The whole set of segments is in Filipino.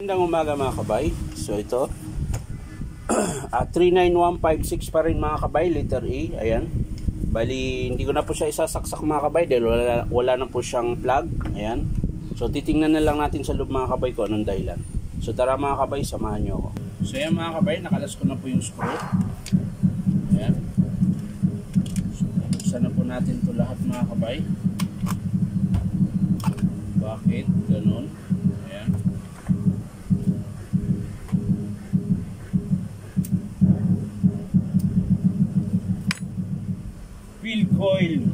Magandang umaga mga kabay. So ito 39156 pa rin mga kabay, letter A. Ayan. Bali hindi ko na po siya isasaksak mga kabay dahil wala na po siyang plug. Ayan. So titingnan na lang natin sa loob mga kabay ko anong dahilan. So tara mga kabay, samahan nyo ako. So ayan mga kabay, nakalas ko na po yung screw. Ayan. So buksan na po natin ito lahat mga kabay. Bakit? Ganun. Ayan. Field coil.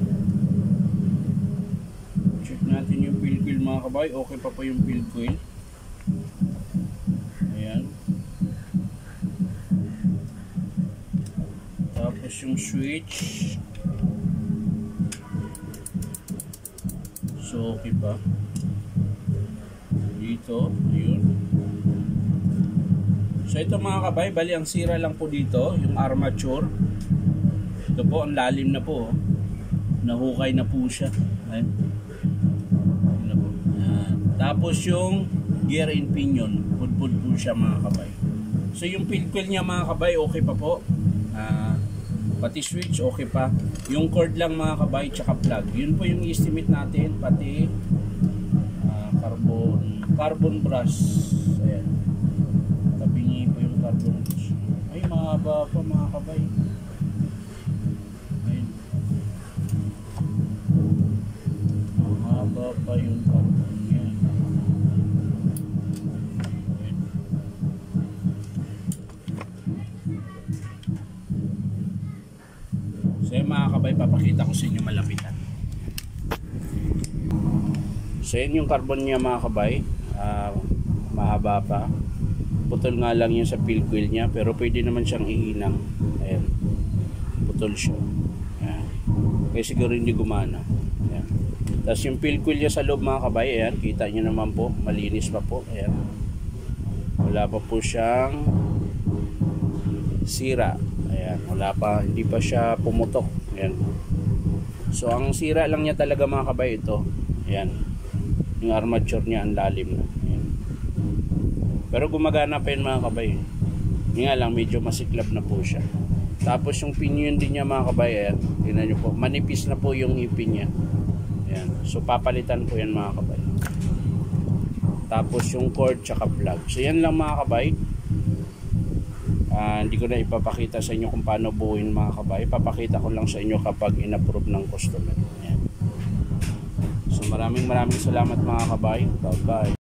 Check natin yung field coil mga kabay. Okay pa po yung field coil. Ayan. Tapos yung switch. So okay pa. Dito. Ayun. So ito mga kabay, bali ang sira lang po dito yung armature. Ito po, ang lalim na po. Nahukay na po siya. Ayan. Tapos yung gear and pinion, pudpud po siya mga kabay. So yung field coil niya mga kabay, okay pa po. Pati switch, okay pa. Yung cord lang mga kabay, tsaka plug. Yun po yung estimate natin, pati carbon brush. Ayan. Tabingi po yung carbon brush. Ay, mahaba pa mga kabay. Mahaba pa yung carbon niya. So yung mga kabay, papakita ko sa inyo malapitan. So yun yung carbon niya mga kabay. Mahaba pa. Putol nga lang yun sa field coil niya, pero pwede naman siyang iinang. Ayan. Putol siya. Ayan. Kaya siguro hindi gumana. Ayan. Tapos yung field coil niya sa loob mga kabay, ayan, kita nyo naman po, malinis pa po. Ayan. Wala pa po siyang sira. Ayan, wala pa, hindi pa siya pumutok. Ayan. So ang sira lang niya talaga mga kabay ito. Ayan. Yung armature niya ang lalim na. Ayan. Pero gumagana pa yun mga kabay. Yung nga lang medyo masiklab na po siya. Tapos yung pinion din niya mga kabay, ayan, tingnan nyo po, manipis na po yung ipin niya. Ayan. So papalitan po yan mga kabay. Tapos yung cord tsaka plug. So yan lang mga kabay. Hindi ko na ipapakita sa inyo kung paano buuin mga kabay. Papakita ko lang sa inyo kapag in-approve ng customer. Ayan. So maraming salamat mga kabay. Bye bye.